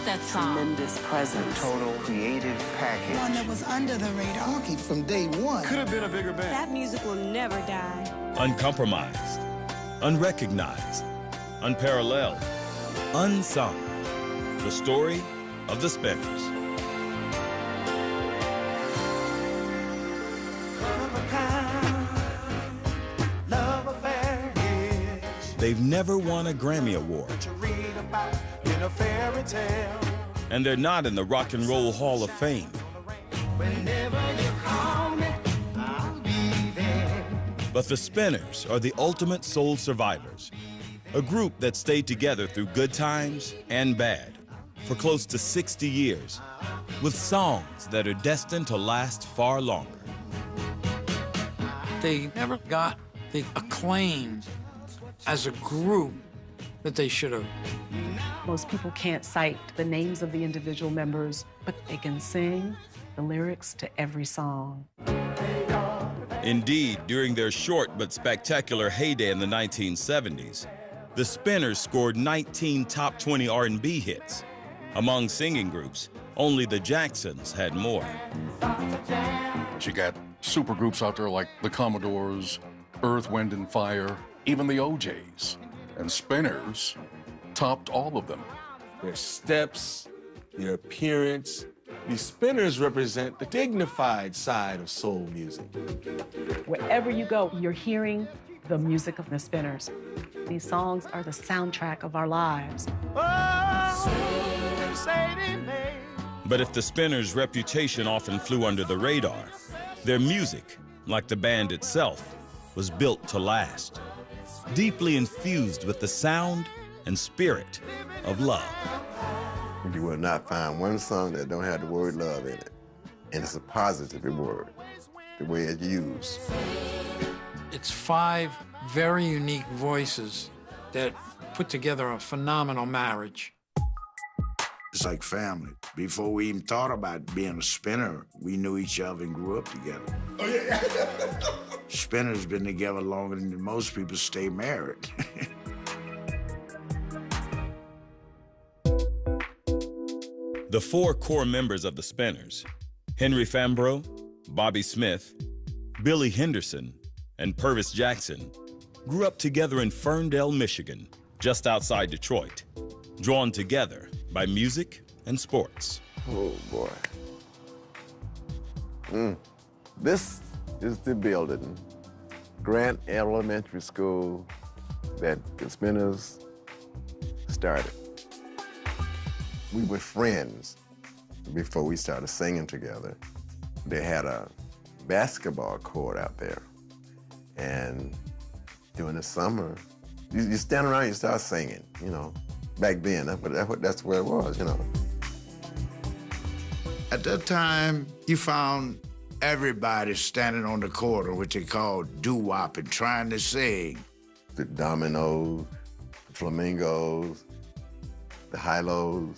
about that song? Tremendous presence. Total creative package. One that was under the radar. Funky from day one. Could have been a bigger band. That music will never die. Uncompromised, unrecognized, unparalleled, unsung. The story of the Spinners. They've never won a Grammy Award. And they're not in the Rock and Roll Hall of Fame. But the Spinners are the ultimate soul survivors, a group that stayed together through good times and bad for close to 60 years, with songs that are destined to last far longer. They never got the acclaim as a group that they should have. Most people can't cite the names of the individual members, but they can sing the lyrics to every song. Indeed, during their short but spectacular heyday in the 1970s, the Spinners scored 19 top 20 R&B hits. Among singing groups, only the Jacksons had more. You got super groups out there like the Commodores, Earth, Wind and Fire, even the OJs. And Spinners topped all of them. Their steps, their appearance. These Spinners represent the dignified side of soul music. Wherever you go, you're hearing the music of the Spinners. These songs are the soundtrack of our lives. But if the Spinners' reputation often flew under the radar, their music, like the band itself, was built to last, deeply infused with the sound and spirit of love. You will not find one song that don't have the word love in it. And it's a positive word, the way it's used. It's 5 very unique voices that put together a phenomenal marriage. It's like family. Before we even thought about being a Spinner, we knew each other and grew up together. Oh, yeah. Spinners been together longer than most people stay married. The 4 core members of the Spinners, Henry Fambro, Bobby Smith, Billy Henderson, and Purvis Jackson, grew up together in Ferndale, Michigan, just outside Detroit, drawn together by music and sports. Oh, boy. This is the building, Grant Elementary School, that the Spinners started. We were friends before we started singing together. They had a basketball court out there. And during the summer, you stand around, you start singing, you know. Back then, that's where it was, you know. At that time, you found everybody standing on the court, or what they called doo-wop, and trying to sing. The dominoes, the flamingos, the high-lows,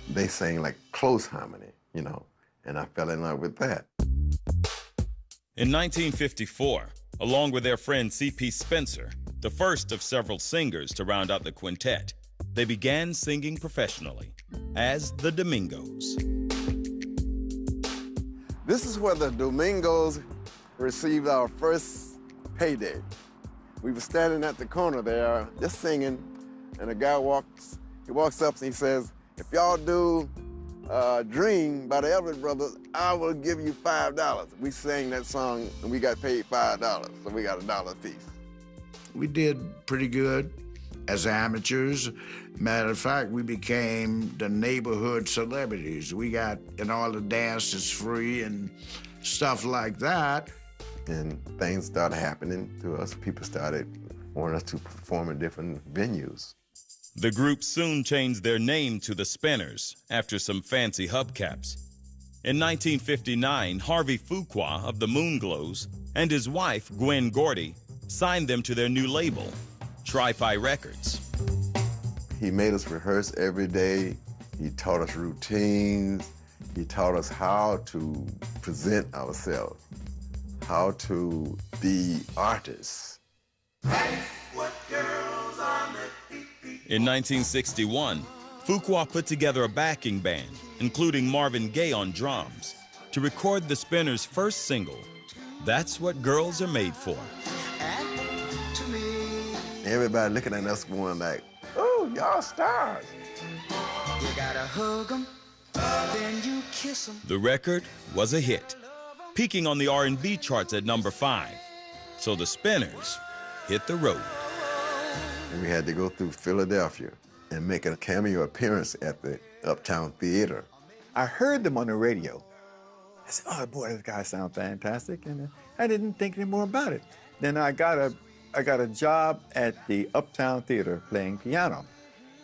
they sang like close harmony, you know, and I fell in love with that. In 1954, along with their friend C.P. Spencer, the first of several singers to round out the quintet, they began singing professionally as the Domingos. This is where the Domingos received our first payday. We were standing at the corner there, just singing, and a guy walks up and he says, "If y'all do Dream by the Everett Brothers, I will give you $5. We sang that song and we got paid $5, so we got $1 apiece. We did pretty good as amateurs. Matter of fact, we became the neighborhood celebrities. We got in all the dances free and stuff like that. And things started happening to us. People started wanting us to perform in different venues. The group soon changed their name to the Spinners after some fancy hubcaps. In 1959, Harvey Fuqua of the Moonglows and his wife, Gwen Gordy, signed them to their new label, Tri-Fi Records. He made us rehearse every day. He taught us routines. He taught us how to present ourselves, how to be artists. In 1961, Fuqua put together a backing band, including Marvin Gaye on drums, to record the Spinners' first single, That's What Girls Are Made For. Everybody looking at us going like, oh, y'all stars. You gotta hug 'em, then you kiss 'em. The record was a hit, peaking on the R&B charts at number 5. So the Spinners hit the road. And we had to go through Philadelphia and make a cameo appearance at the Uptown Theater. I heard them on the radio. I said, oh boy, those guys sound fantastic, and I didn't think any more about it. Then I got a job at the Uptown Theater playing piano.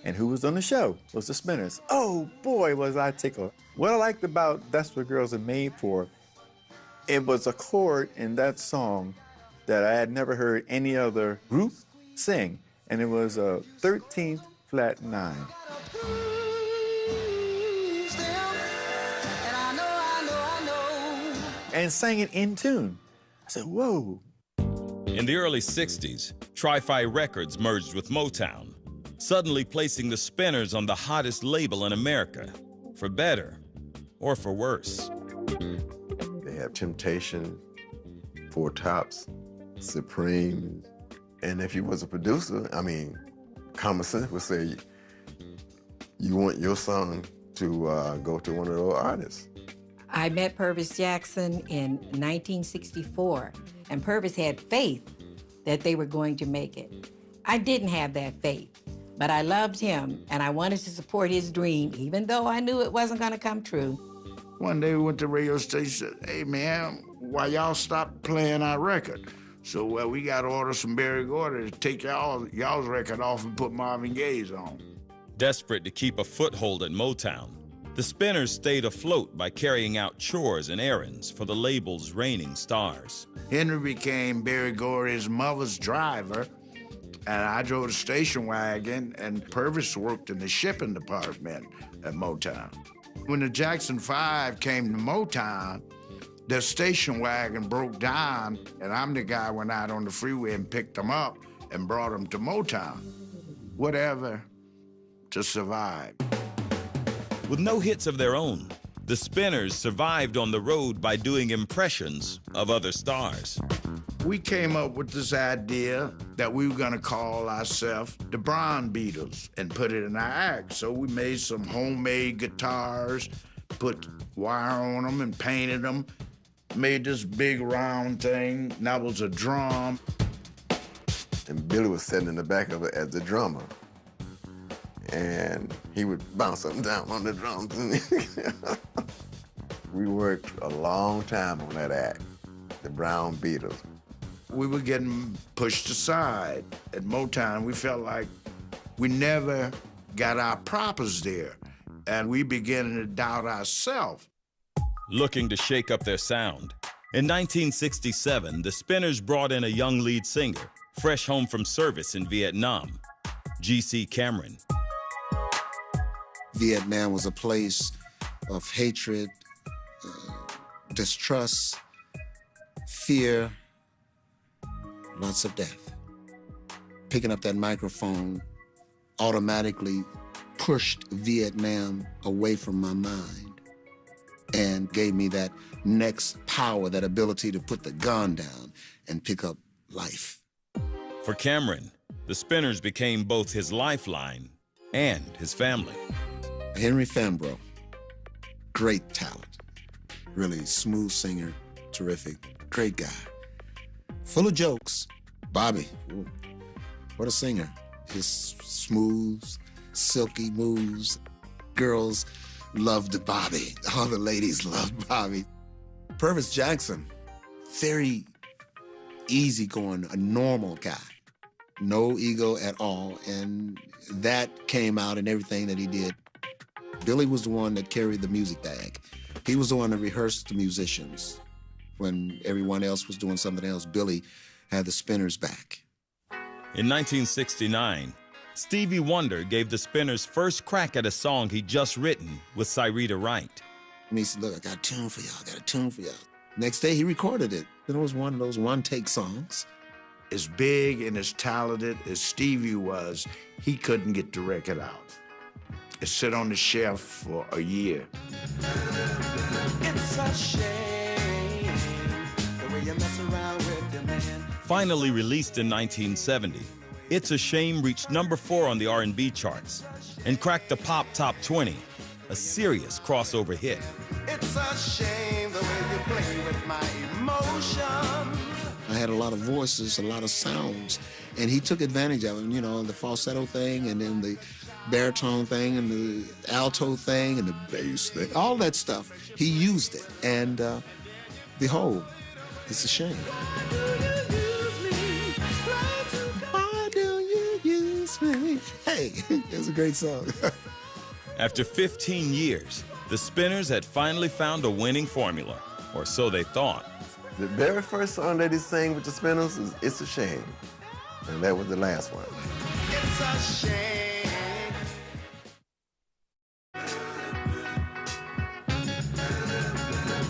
And who was on the show? It was the Spinners. Oh boy, was I tickled. What I liked about That's What Girls Are Made For, it was a chord in that song that I had never heard any other group sing. And it was a 13th flat 9. And sang it in tune. I said, whoa. In the early 60s, Tri-Fi Records merged with Motown, suddenly placing the Spinners on the hottest label in America, for better or for worse. They have Temptation, Four Tops, Supreme. And if you was a producer, I mean, common sense would say you want your song to go to one of those artists. I met Purvis Jackson in 1964, and Purvis had faith that they were going to make it. I didn't have that faith, but I loved him, and I wanted to support his dream, even though I knew it wasn't going to come true. One day we went to the radio station, said, hey man, why y'all stop playing our record? So we got to order some Berry Gordy to take y'all's record off and put Marvin Gaye's on. Desperate to keep a foothold at Motown, the Spinners stayed afloat by carrying out chores and errands for the label's reigning stars. Henry became Berry Gordy's mother's driver, and I drove the station wagon, and Purvis worked in the shipping department at Motown. When the Jackson 5 came to Motown, the station wagon broke down, and I'm the guy who went out on the freeway and picked them up and brought them to Motown. Whatever to survive. With no hits of their own, the Spinners survived on the road by doing impressions of other stars. We came up with this idea that we were gonna call ourselves the Brown Beatles and put it in our act. So we made some homemade guitars, put wire on them and painted them, made this big round thing, and that was a drum. And Billy was sitting in the back of it as the drummer. And he would bounce up and down on the drums. We worked a long time on that act, the Brown Beatles. We were getting pushed aside at Motown. We felt like we never got our propers there, and we began to doubt ourselves. Looking to shake up their sound, in 1967, the Spinners brought in a young lead singer, fresh home from service in Vietnam, G.C. Cameron. Vietnam was a place of hatred, distrust, fear, lots of death. Picking up that microphone automatically pushed Vietnam away from my mind and gave me that next power, that ability to put the gun down and pick up life. For Cameron, the Spinners became both his lifeline and his family. Henry Fambrough, great talent, really smooth singer, terrific, great guy. Full of jokes. Bobby, ooh, what a singer. His smooth, silky moves. Girls loved Bobby. All the ladies loved Bobby. Purvis Jackson, very easygoing, a normal guy. No ego at all, and that came out in everything that he did. Billy was the one that carried the music bag. He was the one that rehearsed the musicians. When everyone else was doing something else, Billy had the Spinners back. In 1969, Stevie Wonder gave the Spinners first crack at a song he'd just written with Syreeta Wright. And he said, look, I got a tune for y'all, I got a tune for y'all. Next day, he recorded it. It was one of those one-take songs. As big and as talented as Stevie was, he couldn't get the record out. It sit on the shelf for a year. It's a shame the way you mess around with your man. Finally released in 1970, It's a Shame reached number 4 on the R&B charts and cracked the Pop Top 20, a serious crossover hit. It's a shame the way you play with my emotions. I had a lot of voices, a lot of sounds, and he took advantage of them, you know, the falsetto thing and then the baritone thing and the alto thing and the bass thing, all that stuff. He used it, and behold, it's a shame. Why do you use me? Hey, it's a great song. After 15 years, the Spinners had finally found a winning formula, or so they thought. The very first song that he sang with the Spinners is It's a Shame. And that was the last one. It's a shame.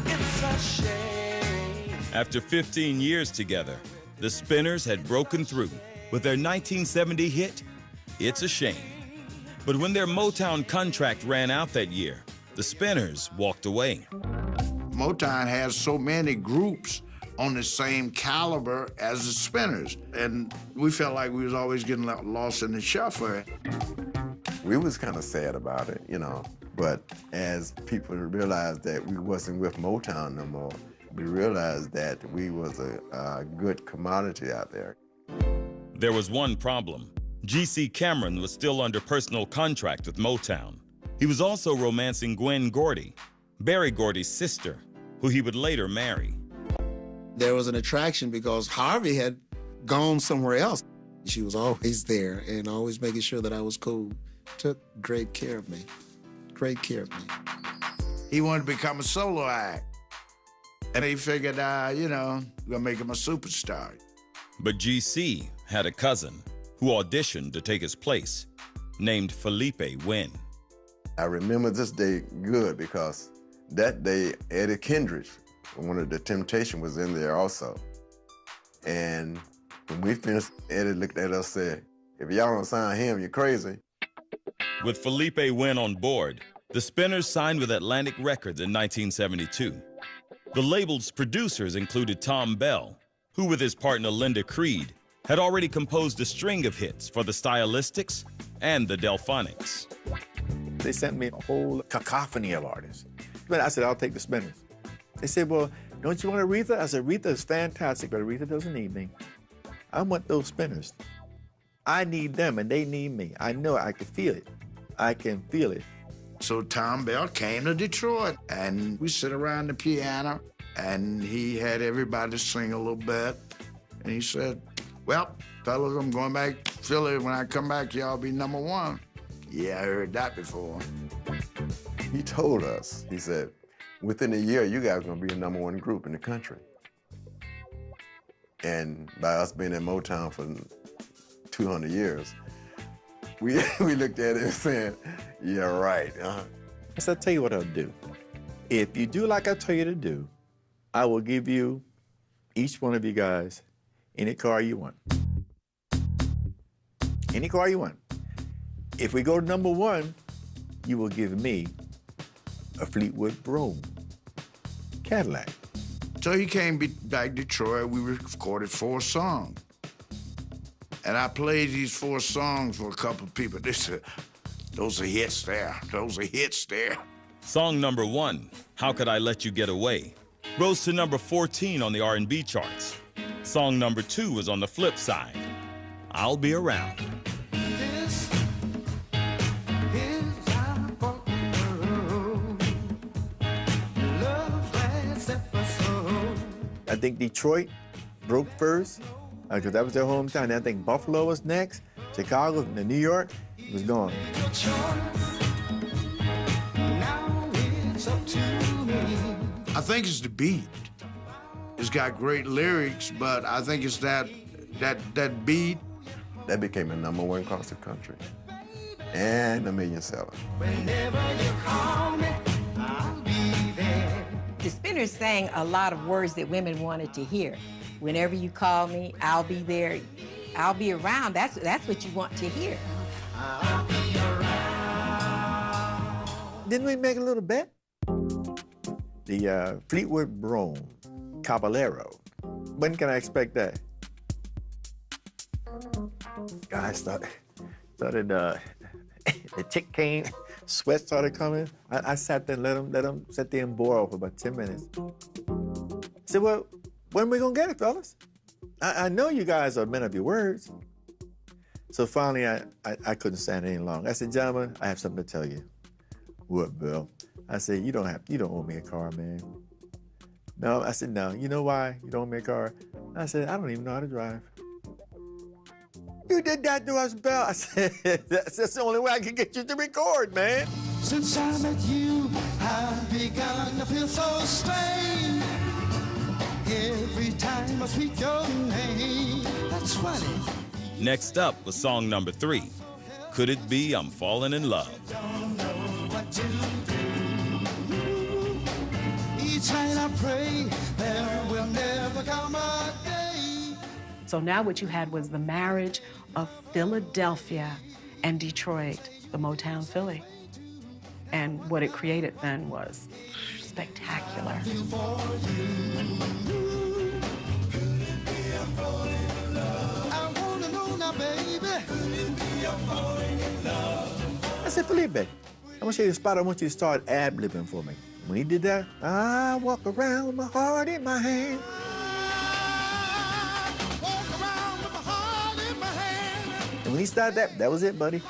It's a shame. After 15 years together, the Spinners had broken through with their 1970 hit, It's a Shame. But when their Motown contract ran out that year, the Spinners walked away. Motown has so many groups on the same caliber as the Spinners, and we felt like we was always getting lost in the shuffle. We was kind of sad about it, you know, but as people realized that we wasn't with Motown no more, we realized that we was a good commodity out there. There was one problem. G.C. Cameron was still under personal contract with Motown. He was also romancing Gwen Gordy, Berry Gordy's sister, who he would later marry. There was an attraction because Harvey had gone somewhere else. She was always there and always making sure that I was cool. Took great care of me. Great care of me. He wanted to become a solo act. And he figured, you know, we're gonna make him a superstar. But G.C. had a cousin who auditioned to take his place, named Felipe Wynn. I remember this day good because that day, Eddie Kendrick, one of the Temptations, was in there also. And when we finished, Eddie looked at us and said, if y'all don't sign him, you're crazy. With Felipe Wynn on board, the Spinners signed with Atlantic Records in 1972. The label's producers included Tom Bell, who with his partner Linda Creed, had already composed a string of hits for the Stylistics and the Delphonics. They sent me a whole cacophony of artists. But I said, I'll take the Spinners. They said, well, don't you want Aretha? I said, Aretha is fantastic, but Aretha doesn't need me. I want those Spinners. I need them, and they need me. I know it. I can feel it. I can feel it. So Tom Bell came to Detroit, and we sit around the piano, and he had everybody sing a little bit. And he said, well, fellas, I'm going back to Philly. When I come back, y'all be #1. Yeah, I heard that before. He told us, he said, within a year, you guys are gonna be a #1 group in the country. And by us being in Motown for 200 years, we looked at it and said, yeah, right. So I'll tell you what I'll do. If you do like I tell you to do, I will give you, each one of you guys, any car you want. Any car you want. If we go to #1, you will give me a Fleetwood Brougham Cadillac. So he came back to Detroit. We recorded 4 songs. And I played these 4 songs for a couple of people. They said, those are hits there. Those are hits there. Song number 1, How Could I Let You Get Away, rose to number 14 on the R&B charts. Song number 2 was on the flip side, I'll Be Around. I think Detroit broke first, because that was their hometown. And I think Buffalo was next, Chicago, and New York was gone. I think it's the beat. It's got great lyrics, but I think it's that beat. That became a #1 across the country and a million seller. Whenever you call me, I'll be there. The Spinners sang a lot of words that women wanted to hear. Whenever you call me, I'll be there. I'll be around. That's what you want to hear. I'll be around. didn't we make a little bet? The Fleetwood Brown Caballero. When can I expect that? Guys started the tick came, sweat started coming. I sat there and let them sit there and boil for about 10 minutes. I said, well, when are we gonna get it, fellas? I know you guys are men of your words. So finally, I couldn't stand it any longer. I said, gentlemen, I have something to tell you. What, Bill? I said, you don't owe me a car, man. No, I said, no. You know why you don't owe me a car? I said, I don't even know how to drive. You did that to us, Bill. I said, that's the only way I can get you to record, man. Since I met you, I've begun to feel so strange. Every time I speak your name, that's funny. Next up was song number 3, Could It Be I'm Falling in Love? Don't know what to do. Each night I pray there will never come a day. So now what you had was the marriage of Philadelphia and Detroit, the Motown Philly. And what it created then was spectacular. I said, Felipe, I'm gonna show you a spot I want you to start ad-libbing for me. When he did that, I walk around with my heart in my hand. And when he started that was it, buddy.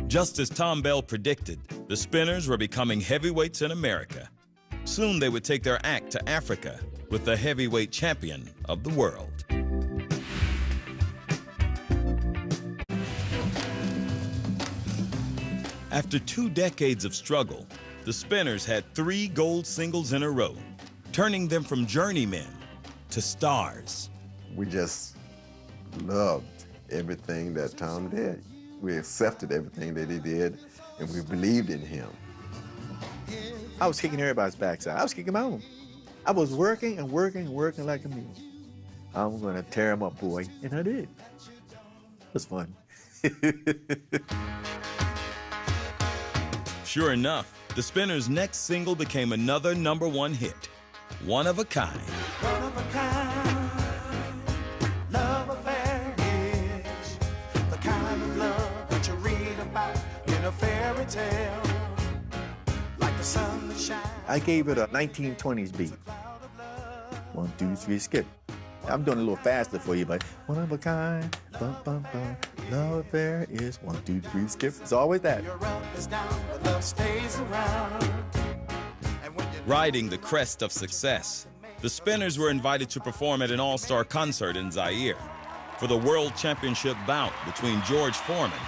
Just as Tom Bell predicted, the Spinners were becoming heavyweights in America. Soon they would take their act to Africa with the heavyweight champion of the world. After 2 decades of struggle, the Spinners had 3 gold singles in a row, turning them from journeymen to stars. We just loved everything that Tom did. We accepted everything that he did, and we believed in him. I was kicking everybody's backside. I was kicking my own. I was working and working and working like a mule. I'm gonna tear him up, boy, and I did. It was fun. Sure enough, the Spinners' next single became another #1 hit, One of a Kind. One of a kind, love affair is the kind of love that you read about in a fairy tale, like the sun that shines. I gave it a 1920s beat. 1, 2, 3, skip. I'm doing it a little faster for you, but one of a kind, bum, bum, bum. Love affair is 1, 2, 3, skip. It's always that. Your up is down, but love stays around. Riding the crest of success, the Spinners were invited to perform at an all-star concert in Zaire for the World Championship bout between George Foreman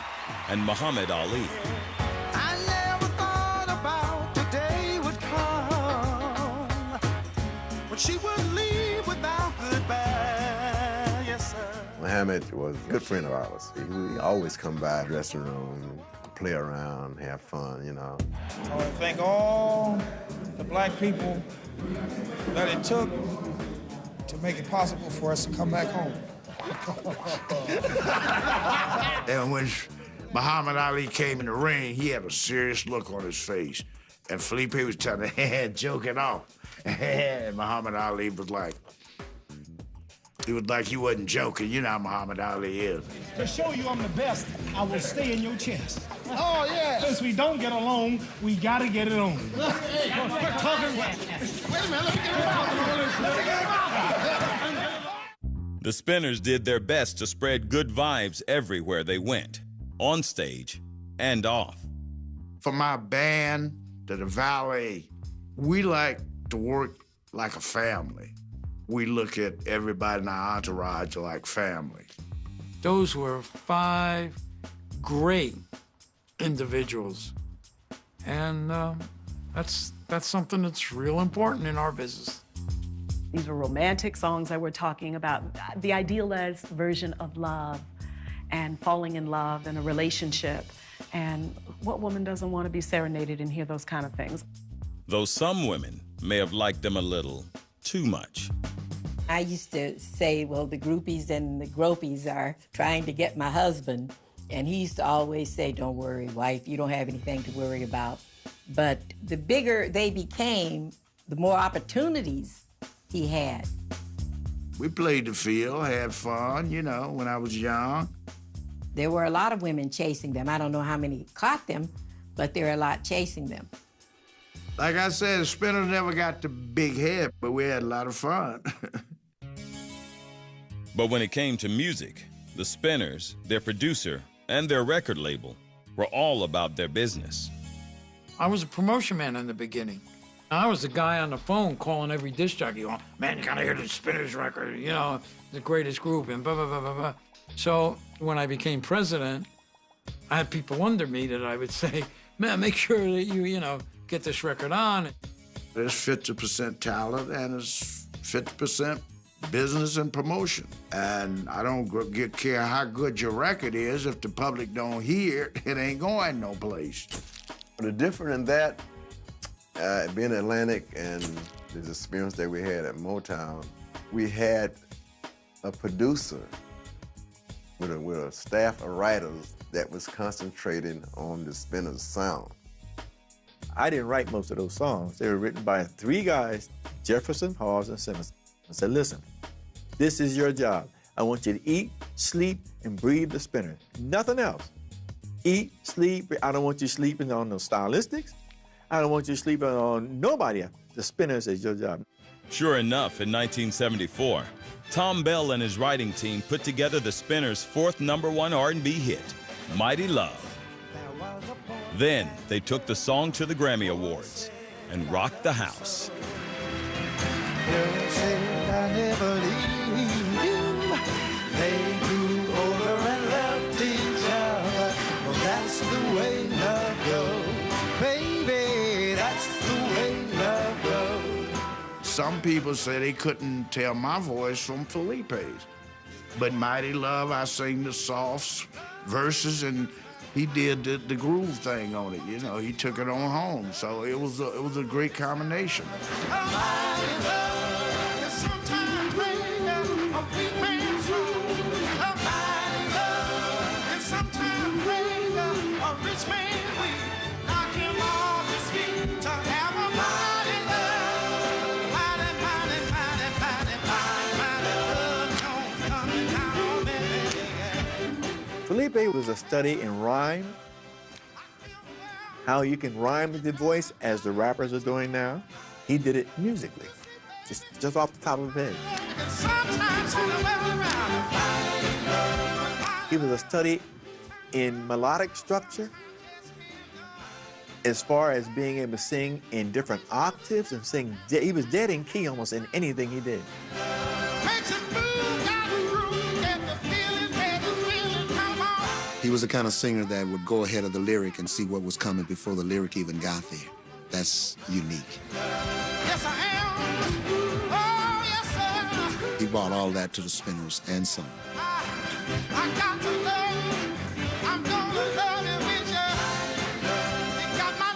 and Muhammad Ali. I never thought about the day would come when she would leave without goodbye. Yes, sir. Muhammad was a good friend of ours. He would always come by the dressing room, play around, have fun, you know. I want to thank all the black people that it took to make it possible for us to come back home. And when Muhammad Ali came in the ring, he had a serious look on his face. And Felipe was trying to joke it off. And Muhammad Ali was like, he wasn't joking. You know how Muhammad Ali is. To show you I'm the best, I will stay in your chest. Oh, yeah. Since we don't get along, we gotta get it on. Quit talking. Wait a minute, let me get him out. The Spinners did their best to spread good vibes everywhere they went, on stage and off. For my band, to the Valley, we like to work like a family. We look at everybody in our entourage like family. Those were 5 great individuals. And that's something that's real important in our business. These were romantic songs that we're talking about, the idealized version of love and falling in love and a relationship. And what woman doesn't want to be serenaded and hear those kind of things? Though some women may have liked them a little too much. I used to say, well, the groupies and the gropies are trying to get my husband. And he used to always say, don't worry, wife, you don't have anything to worry about. But the bigger they became, the more opportunities he had. We played the field, had fun, you know, when I was young. There were a lot of women chasing them. I don't know how many caught them, but there were a lot chasing them. Like I said, Spinners never got the big head, but we had a lot of fun. But when it came to music, the Spinners, their producer, and their record label were all about their business. I was a promotion man in the beginning. I was the guy on the phone calling every disc jockey, going, man, you gotta hear the Spinners record, you know, the greatest group, and blah, blah, blah, blah, blah. So when I became president, I had people under me that I would say, man, make sure that you know, get this record on. There's 50% talent and it's 50% business and promotion. And I don't care how good your record is. If the public don't hear it, it ain't going no place. The difference in that, being Atlantic and the experience that we had at Motown, we had a producer with a staff of writers that was concentrating on the Spinners sound. I didn't write most of those songs. They were written by 3 guys, Jefferson, Hawes, and Simmons. I said, listen, this is your job. I want you to eat, sleep, and breathe the Spinners. Nothing else. Eat, sleep. I don't want you sleeping on those stylistics. I don't want you sleeping on nobody else. The Spinners is your job. Sure enough, in 1974, Tom Bell and his writing team put together the Spinners' 4th #1 R&B hit, Mighty Love. Then they took the song to the Grammy Awards and rocked the house. They grew older and loved each other. Well, that's the way love goes. Baby, that's the way love goes. Some people say they couldn't tell my voice from Felipe's. But Mighty Love, I sing the soft verses, and he did the groove thing on it. You know, he took it on home. So it was a great combination. Felipe was a study in rhyme, how you can rhyme with your voice as the rappers are doing now. He did it musically, just off the top of his head. He was a study in melodic structure, as far as being able to sing in different octaves and sing. He was dead in key almost in anything he did. He was the kind of singer that would go ahead of the lyric and see what was coming before the lyric even got there. That's unique. Yes, I am. Oh, yes, sir. He brought all that to the Spinners and some. I got to love. I'm gonna love you with you. You got my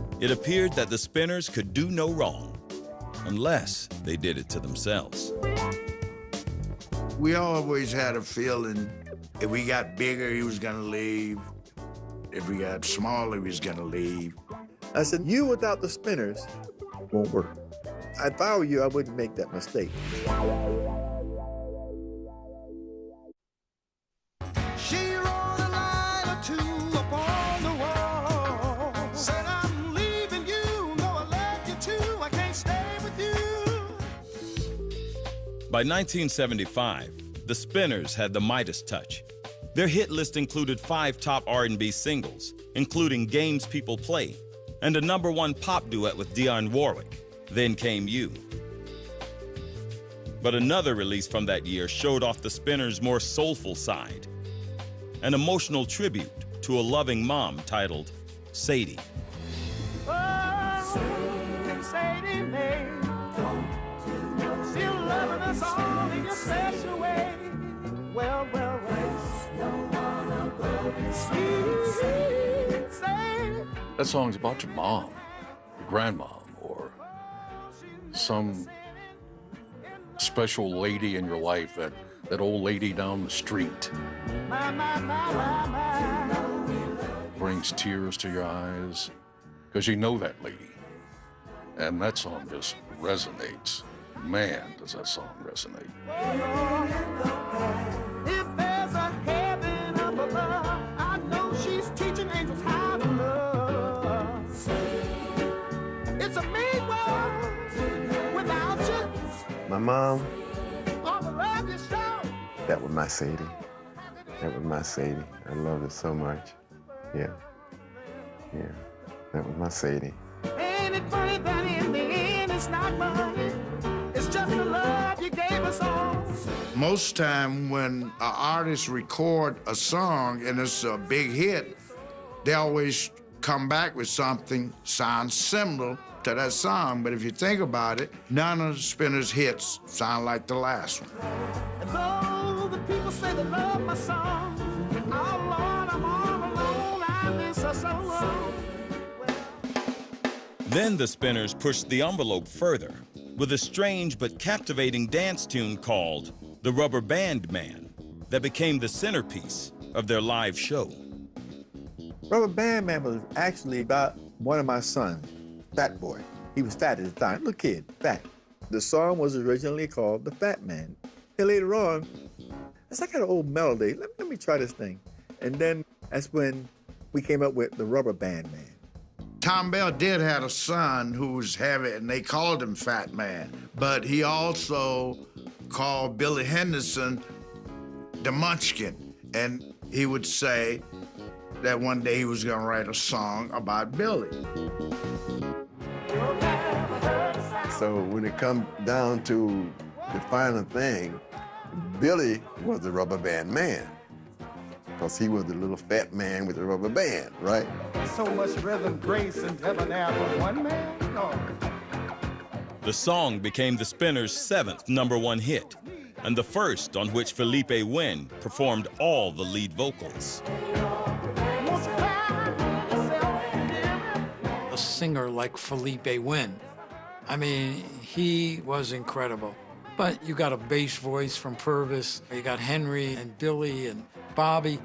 love. It appeared that the Spinners could do no wrong, unless they did it to themselves. We always had a feeling if we got bigger, he was gonna leave. If we got smaller, he was gonna leave. I said, you without the Spinners won't work. If I were you, I wouldn't make that mistake. She wrote a line or two upon the wall. Said, I'm leaving you, know I love you too. I can't stay with you. By 1975, the Spinners had the Midas touch. Their hit list included 5 top R&B singles, including Games People Play, and a #1 pop duet with Dionne Warwick, Then Came You. But another release from that year showed off the Spinners' more soulful side, an emotional tribute to a loving mom titled Sadie. Oh, Sadie Mae, still loving us all in your special way. Well, well, well. Sweet Sadie. That song's about your mom, your grandmom, or some special lady in your life, that old lady down the street. Brings tears to your eyes, because you know that lady. And that song just resonates. Man, does that song resonate. If there's a heaven up above, I know she's teaching angels how to love. It's a mean world without you. My mom, All the love you show. that was my Sadie. That was my Sadie. I loved it so much. Yeah. Yeah. That was my Sadie. Ain't it funny that in the end it's not money? It's just the love you gave us all. Most time when an artist record a song and it's a big hit, they always come back with something sounds similar to that song. But if you think about it, none of the Spinners' hits sound like the last one. And though the people say they love my song, oh Lord, I'm all alone. I miss her so long. Then the Spinners pushed the envelope further with a strange but captivating dance tune called The Rubber Band Man that became the centerpiece of their live show. Rubber Band Man was actually about one of my sons, Fat Boy. He was fat at the time, little kid, fat. The song was originally called The Fat Man. And later on, it's like an old melody. Let me try this thing. And then that's when we came up with The Rubber Band Man. Tom Bell did have a son who was heavy, and they called him Fat Man. But he also called Billy Henderson the Munchkin. And he would say that one day he was gonna write a song about Billy. So when it come down to the final thing, Billy was the rubber band man, because he was the little fat man with the rubber band, right? So much rhythm, grace, and debonair from one man. Oh. The song became the Spinners' 7th #1 hit, and the first on which Felipe Wynne performed all the lead vocals. A singer like Felipe Wynne, I mean, he was incredible. But you got a bass voice from Purvis, you got Henry and Billy and Bobby.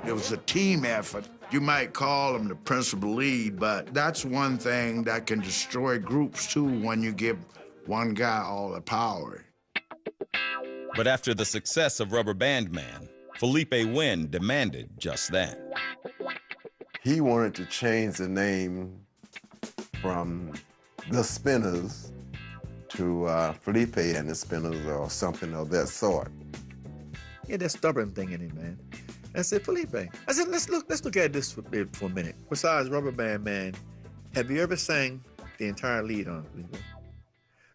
It was a team effort. You might call him the principal lead, but that's one thing that can destroy groups too, when you give one guy all the power. But after the success of Rubber Band Man, Felipe Wynne demanded just that. He wanted to change the name from the Spinners to Felipe and the Spinners, or something of that sort. Yeah, that stubborn thing in him, man. I said, Felipe, I said, let's look at this for a minute. Besides Rubber Band Man, have you ever sang the entire lead on Felipe?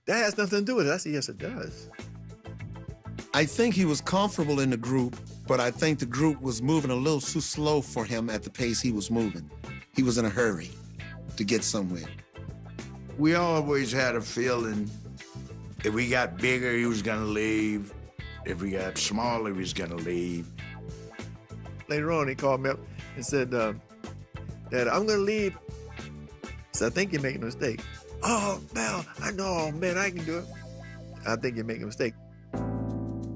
That has nothing to do with it. I said, yes, it does. I think he was comfortable in the group, but I think the group was moving a little too slow for him at the pace he was moving. He was in a hurry to get somewhere. We always had a feeling if we got bigger, he was gonna leave. If we got smaller, he was gonna leave. Later on, he called me up and said, Dad, I'm gonna leave. So I think you're making a mistake. Oh, Mel, I know, man, I can do it. I think you're making a mistake.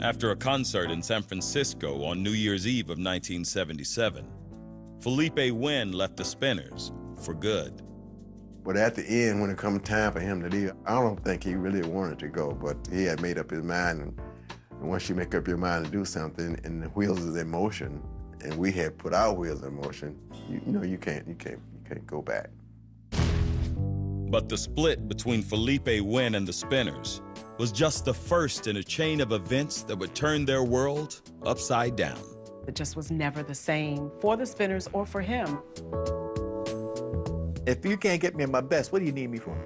After a concert in San Francisco on New Year's Eve of 1977, Felipe Wynne left the Spinners for good. But at the end, when it come time for him to leave, I don't think he really wanted to go, but he had made up his mind. And once you make up your mind to do something, and the wheels is in motion, and we had put our wheels in motion, you can't go back. But the split between Felipe Wynne and the Spinners was just the first in a chain of events that would turn their world upside down. It just was never the same for the Spinners or for him. If you can't get me at my best, what do you need me for?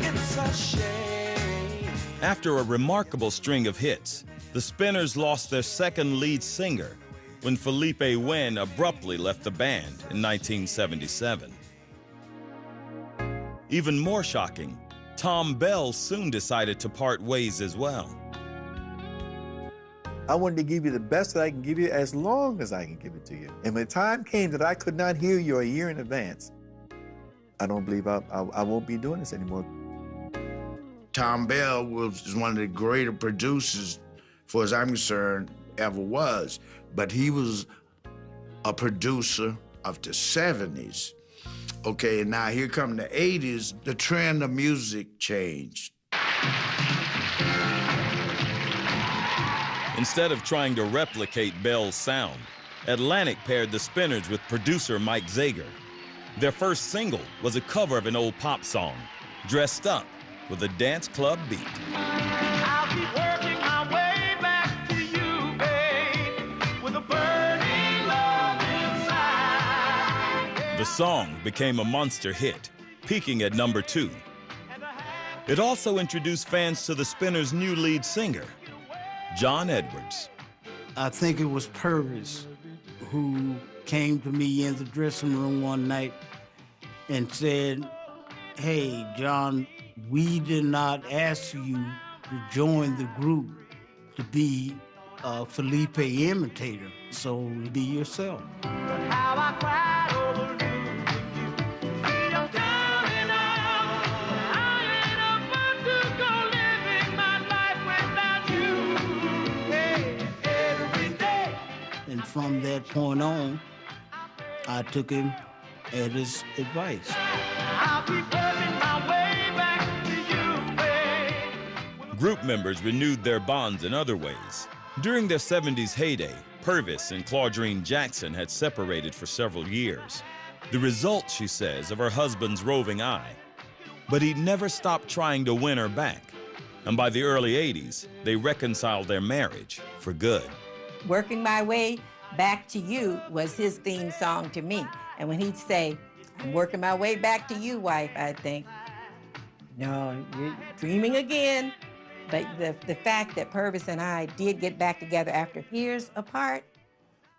It's a shame. After a remarkable string of hits, the Spinners lost their second lead singer when Felipe Wynne abruptly left the band in 1977. Even more shocking, Tom Bell soon decided to part ways as well. I wanted to give you the best that I can give you as long as I can give it to you. And when the time came that I could not hear you a year in advance, I don't believe I won't be doing this anymore. Tom Bell was one of the greater producers, for as I'm concerned, ever was. But he was a producer of the 70s. Okay, now here come the 80s, the trend of music changed. Instead of trying to replicate Bell's sound, Atlantic paired the Spinners with producer Mike Zager. Their first single was a cover of an old pop song, Dressed Up, with a dance club beat. I'll be working my way back to you, babe, with a burning love inside. The song became a monster hit, peaking at #2. It also introduced fans to the Spinners' new lead singer, John Edwards. I think it was Purvis who came to me in the dressing room one night and said, "Hey, John, we did not ask you to join the group to be a Felipe imitator, so be yourself." How I cried over you. I'm telling all, I ain't about to go living my life without you. Hey, every day. And from that point on, I took him at his advice. I'll be working my way back to you, babe. Group members renewed their bonds in other ways. During their 70s heyday, Purvis and Claudrine Jackson had separated for several years. The result, she says, of her husband's roving eye. But he never stopped trying to win her back. And by the early 80s, they reconciled their marriage for good. Working My Way Back to You was his theme song to me. And when he'd say, "I'm working my way back to you, wife," I'd think, no, you're dreaming again. But the fact that Purvis and I did get back together after years apart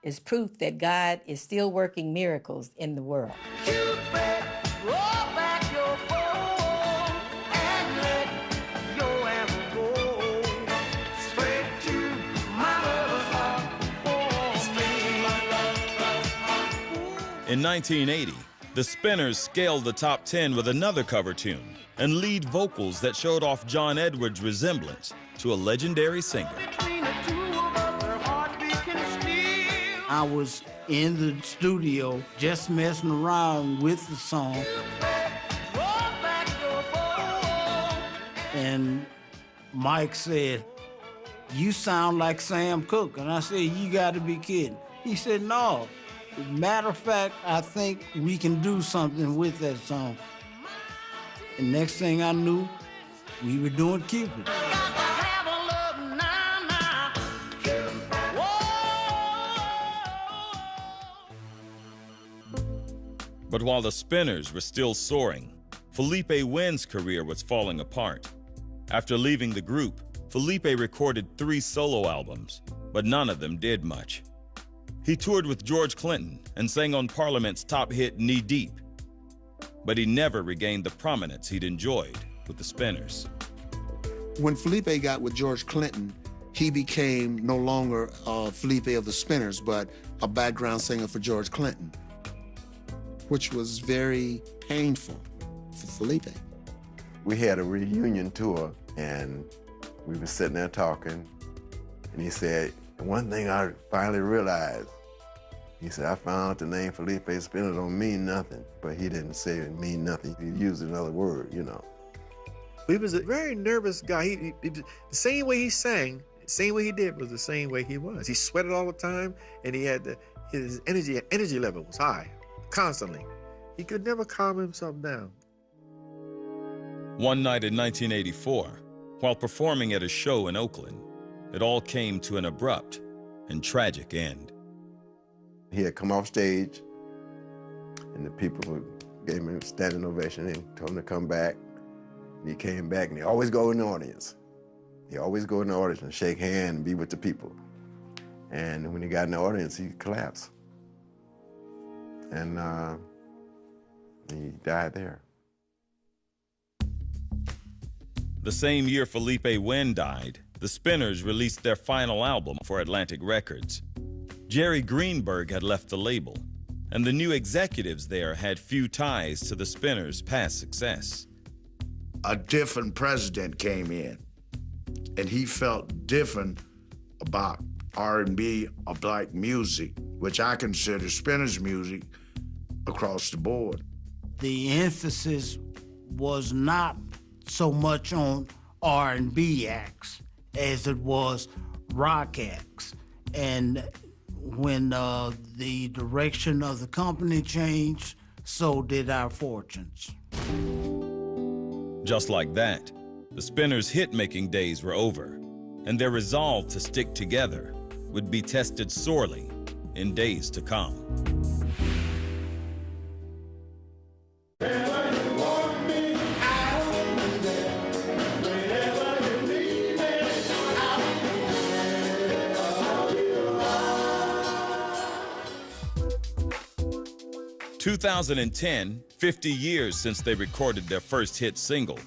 is proof that God is still working miracles in the world. Roll back your boat and let your arrow go straight to my lover's heart for me. In 1980, the Spinners scaled the top 10 with another cover tune and lead vocals that showed off John Edwards' resemblance to a legendary singer. I was in the studio just messing around with the song. And Mike said, "You sound like Sam Cooke." And I said, "You gotta be kidding." He said, "No. Matter of fact, I think we can do something with that song." And next thing I knew, we were doing Cupid. But while the Spinners were still soaring, Felipe Wynn's career was falling apart. After leaving the group, Felipe recorded 3 solo albums, but none of them did much. He toured with George Clinton and sang on Parliament's top hit Knee Deep, but he never regained the prominence he'd enjoyed with the Spinners. When Felipe got with George Clinton, he became no longer Felipe of the Spinners, but a background singer for George Clinton, which was very painful for Felipe. We had a reunion tour, and we were sitting there talking, and he said, "One thing I finally realized," he said, "I found out the name Felipe Spinner don't mean nothing," but he didn't say it mean nothing. He used another word, you know. He was a very nervous guy. He the same way he sang, the same way he did was the same way he was. He sweated all the time, and he had his energy level was high, constantly. He could never calm himself down. One night in 1984, while performing at a show in Oakland, it all came to an abrupt and tragic end. He had come off stage, and the people gave him a standing ovation and told him to come back. And he came back, and he always go in the audience. He always go in the audience and shake hands and be with the people. And when he got in the audience, he collapsed. And he died there. The same year Felipe Wynn died, the Spinners released their final album for Atlantic Records. Jerry Greenberg had left the label, and the new executives there had few ties to the Spinners' past success. A different president came in, and he felt different about R&B or black music, which I consider Spinners music across the board. The emphasis was not so much on R&B acts as it was rock acts. And when the direction of the company changed, so did our fortunes. Just like that, the Spinners' hit-making days were over, and their resolve to stick together would be tested sorely in days to come. 2010, 50 years since they recorded their first hit single.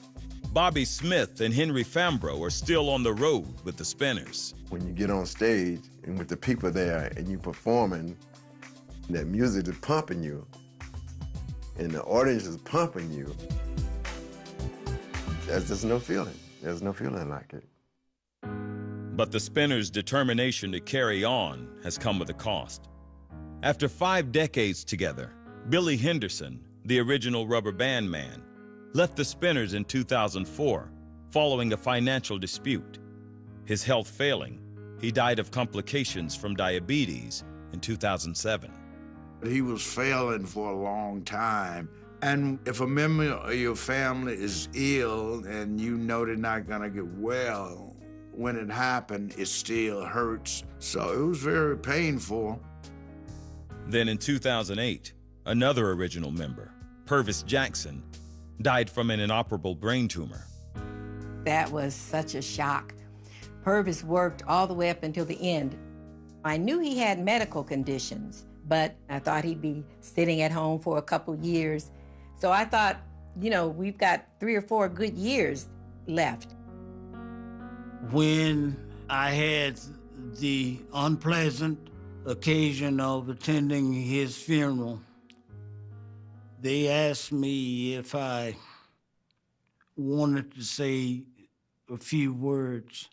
Bobby Smith and Henry Fambro are still on the road with the Spinners. When you get on stage and with the people there and you performing, that music is pumping you and the audience is pumping you, there's just no feeling. There's no feeling like it. But the Spinners' determination to carry on has come with a cost. After 5 decades together, Billy Henderson, the original rubber band man, left the Spinners in 2004 following a financial dispute. His health failing, he died of complications from diabetes in 2007. He was failing for a long time. And if a member of your family is ill and you know they're not gonna get well, when it happened, it still hurts. So it was very painful. Then in 2008, another original member, Purvis Jackson, died from an inoperable brain tumor. That was such a shock. Purvis worked all the way up until the end. I knew he had medical conditions, but I thought he'd be sitting at home for a couple years. So I thought, you know, we've got 3 or 4 good years left. When I had the unpleasant occasion of attending his funeral, they asked me if I wanted to say a few words.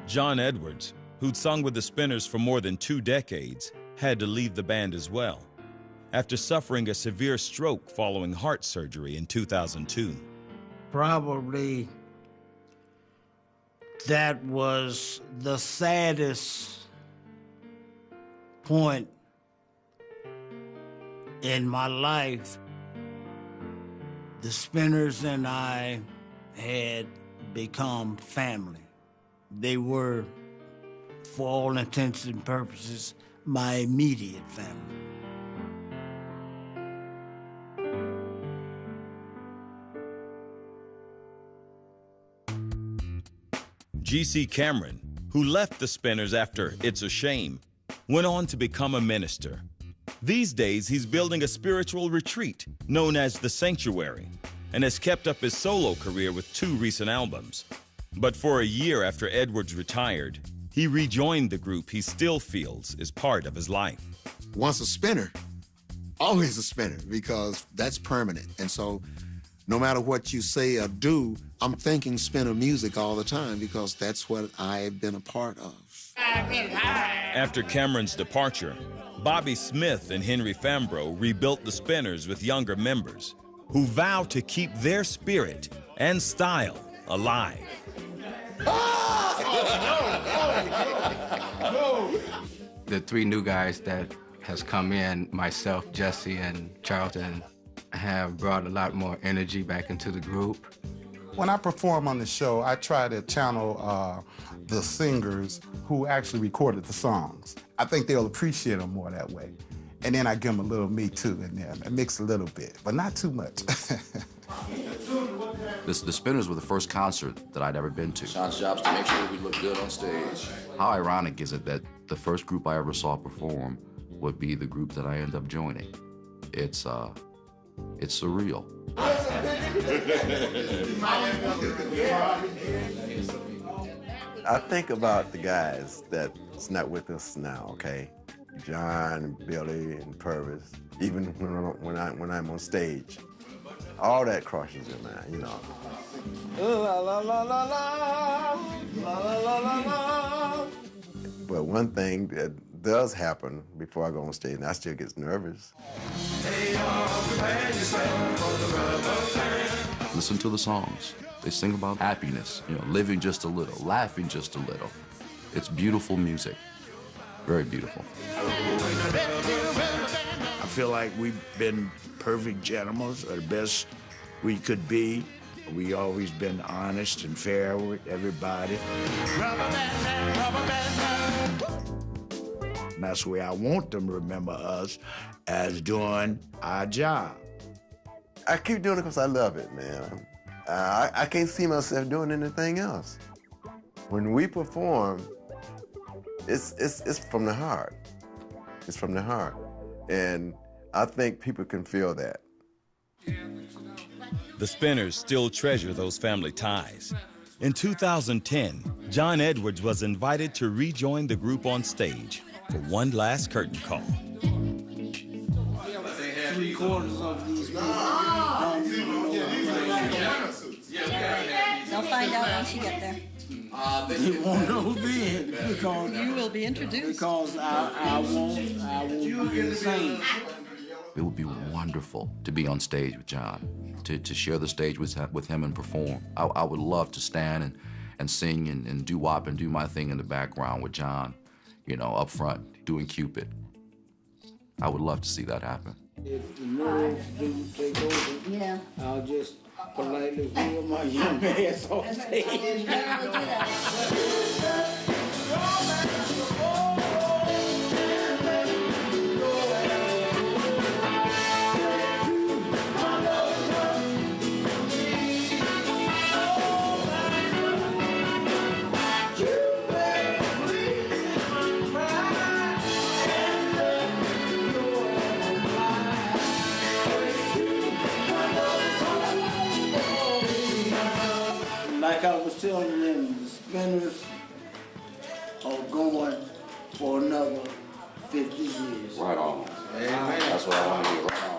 John Edwards, who'd sung with the Spinners for more than 2 decades, had to leave the band as well, after suffering a severe stroke following heart surgery in 2002. Probably that was the saddest point in my life. The Spinners and I had become family. They were, for all intents and purposes, my immediate family. G.C. Cameron, who left the Spinners after It's a Shame, went on to become a minister. These days, he's building a spiritual retreat known as The Sanctuary and has kept up his solo career with 2 recent albums. But for a year after Edwards retired, he rejoined the group he still feels is part of his life. Once a Spinner, always a Spinner, because that's permanent. And so no matter what you say or do, I'm thinking Spinner music all the time because that's what I've been a part of. After Cameron's departure, Bobby Smith and Henry Fambro rebuilt the Spinners with younger members who vow to keep their spirit and style alive. The 3 new guys that has come in, myself, Jesse, and Charlton, have brought a lot more energy back into the group. When I perform on the show, I try to channel the singers who actually recorded the songs. I think they'll appreciate them more that way. And then I give them a little me too in there. I mix a little bit, but not too much. The Spinners were the first concert that I'd ever been to. Sean's job's to make sure we look good on stage. How ironic is it that the first group I ever saw perform would be the group that I end up joining? It's It's surreal. I think about the guys that's not with us now, okay? John, Billy, and Purvis. Even when I'm on stage, all that crosses in mind, you know. La la la la la, la la la la la. But one thing that does happen before I go on stage, and I still get nervous. Listen to the songs. They sing about happiness, you know, living just a little, laughing just a little. It's beautiful music, very beautiful. I feel like we've been perfect gentlemen, or the best we could be. We always been honest and fair with everybody. And that's the way I want them to remember us, as doing our job. I keep doing it because I love it, man. I can't see myself doing anything else. When we perform, it's from the heart. It's from the heart. And I think people can feel that. The Spinners still treasure those family ties. In 2010, John Edwards was invited to rejoin the group on stage for one last curtain call. 3/4 of these people They'll find out once you get there. They won't know then, because You will be introduced. Because I won't be the same. It would be wonderful to be on stage with John, to share the stage with him and perform. I would love to stand and sing and doo-wop and do my thing in the background with John, you know, up front, doing Cupid. I would love to see that happen. If the nerves do take over, Yeah. I'll just politely wheel my young ass off stage. Like I was telling them, the Spinners are going for another 50 years. Right on. Amen. That's what I want to hear. Right on.